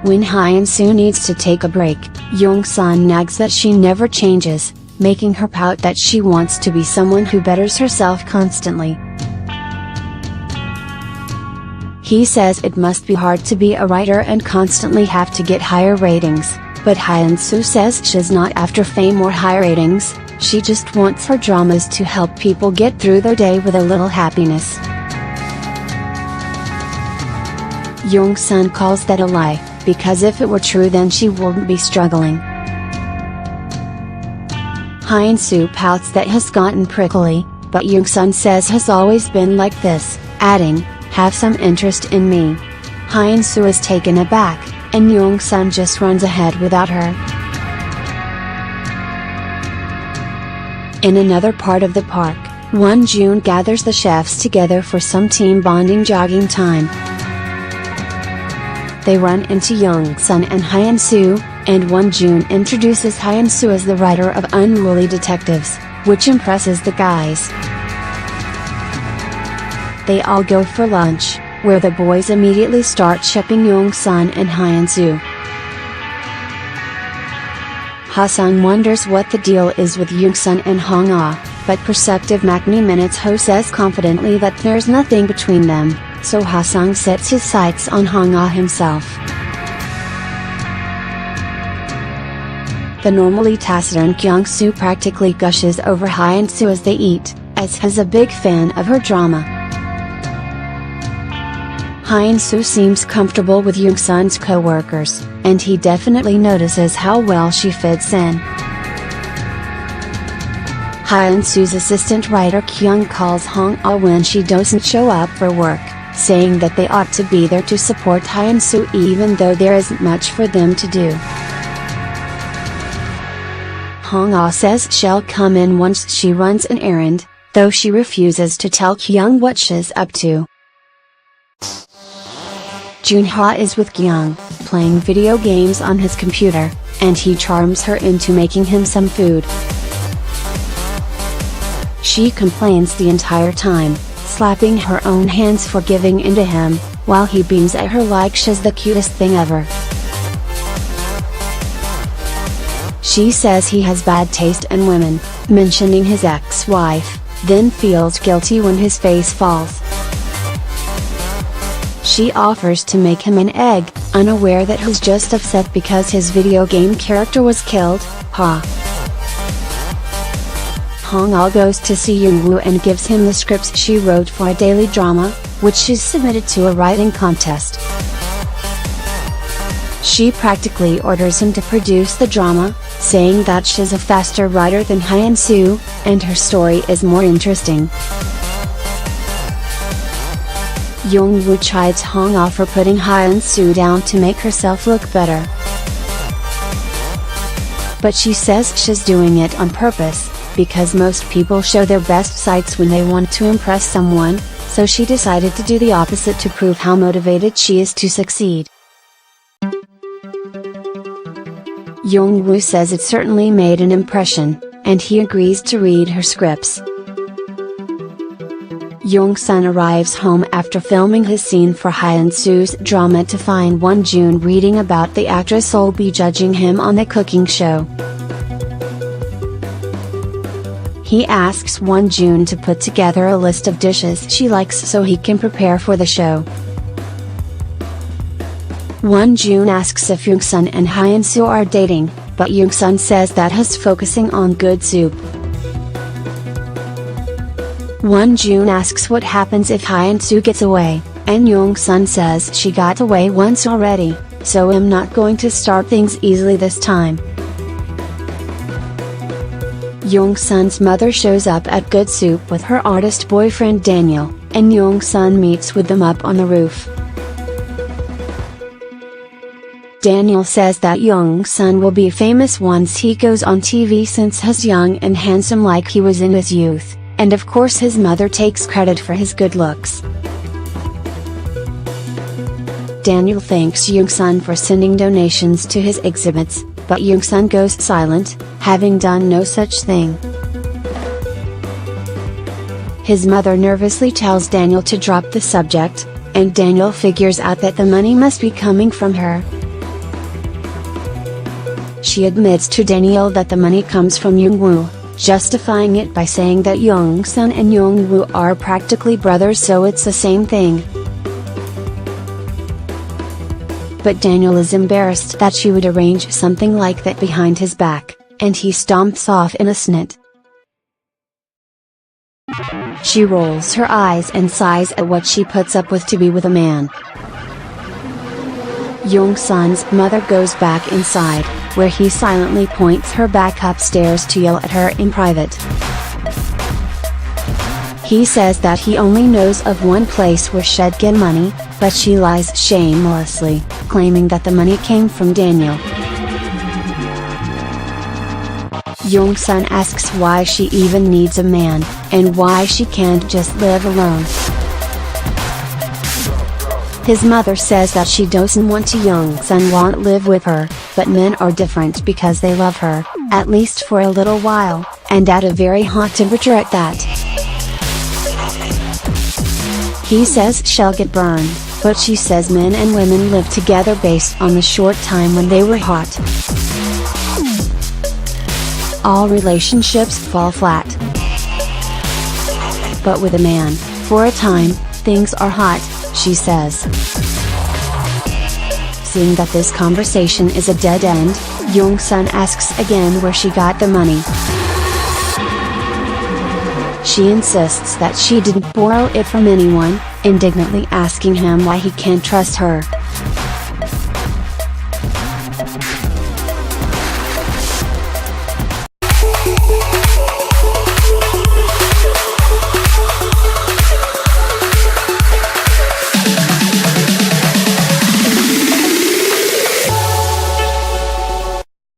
When Hyun-soo needs to take a break, Jung-sun nags that she never changes, making her pout that she wants to be someone who betters herself constantly. He says it must be hard to be a writer and constantly have to get higher ratings, but Hyun-soo says she's not after fame or high ratings, she just wants her dramas to help people get through their day with a little happiness. Jung-sun calls that a lie, because if it were true then she wouldn't be struggling. Hyun-soo pouts that has gotten prickly, but Jung-sun says has always been like this, adding, "Have some interest in me." Hyun-soo is taken aback, and Jung-sun just runs ahead without her. In another part of the park, Jun gathers the chefs together for some team bonding jogging time. They run into Jung-sun and Hyun-soo, and Jun introduces Hyun-soo as the writer of Unruly Detectives, which impresses the guys. They all go for lunch, where the boys immediately start shipping Jung-sun and Hyun-soo. Ha-sung wonders what the deal is with Jung-sun and Hong-ah, but perceptive Maknae Minutes Ho says confidently that there's nothing between them, so Ha-sung sets his sights on Hong-ah himself. The normally taciturn Kyung-soo practically gushes over Hyun-soo as they eat, as he's a big fan of her drama. Hyun-soo seems comfortable with Jung-sun's co-workers, and he definitely notices how well she fits in. Hyun-soo's assistant writer Kyung calls Hong-ah when she doesn't show up for work, saying that they ought to be there to support Hyun-soo even though there isn't much for them to do. Hong-ah says she'll come in once she runs an errand, though she refuses to tell Kyung what she's up to. Junha is with Kyung, playing video games on his computer, and he charms her into making him some food. She complains the entire time, slapping her own hands for giving in to him, while he beams at her like she's the cutest thing ever. She says he has bad taste in women, mentioning his ex-wife, then feels guilty when his face falls. She offers to make him an egg, unaware that he's just upset because his video game character was killed. Hong-ah goes to see Young-woo and gives him the scripts she wrote for a daily drama, which she's submitted to a writing contest. She practically orders him to produce the drama, saying that she's a faster writer than Hyun-soo, and her story is more interesting. Young-woo chides Hong-ah for putting Hyun-soo down to make herself look better. But she says she's doing it on purpose, because most people show their best sides when they want to impress someone, so she decided to do the opposite to prove how motivated she is to succeed. Young-woo says it certainly made an impression, and he agrees to read her scripts. Jung-sun arrives home after filming his scene for Hyun-soo's drama to find Jun reading about the actress who'll be judging him on the cooking show. He asks Jun to put together a list of dishes she likes so he can prepare for the show. Jun asks if Jung-sun and Hyun-soo are dating, but Jung-sun says that he's focusing on good soup. Jun asks what happens if Hyun-soo gets away, and Jung-sun says she got away once already, so I'm not going to start things easily this time. Jung-sun's mother shows up at Good Soup with her artist boyfriend Daniel, and Jung-sun meets with them up on the roof. Daniel says that Jung-sun will be famous once he goes on TV since he's young and handsome like he was in his youth, and of course his mother takes credit for his good looks. Daniel thanks Jung-sun for sending donations to his exhibits, but Jung-sun goes silent, having done no such thing. His mother nervously tells Daniel to drop the subject, and Daniel figures out that the money must be coming from her. she admits to Daniel that the money comes from Jung-woo, justifying it by saying that Jung-sun and Jung-woo are practically brothers, so it's the same thing. But Daniel is embarrassed that she would arrange something like that behind his back, and he stomps off in a snit. She rolls her eyes and sighs at what she puts up with to be with a man. Jung-sun's mother goes back inside, where he silently points her back upstairs to yell at her in private. He says that he only knows of one place where she'd get money, but she lies shamelessly, claiming that the money came from Daniel. Jung-sun asks why she even needs a man, and why she can't just live alone. His mother says that she doesn't want to. Jung-sun won't live with her, but men are different because they love her, at least for a little while, and at a very hot temperature at that. He says she'll get burned, but she says men and women live together based on the short time when they were hot. All relationships fall flat. But with a man, for a time, things are hot, she says. Seeing that this conversation is a dead end, Jung-sun asks again where she got the money. She insists that she didn't borrow it from anyone, indignantly asking him why he can't trust her.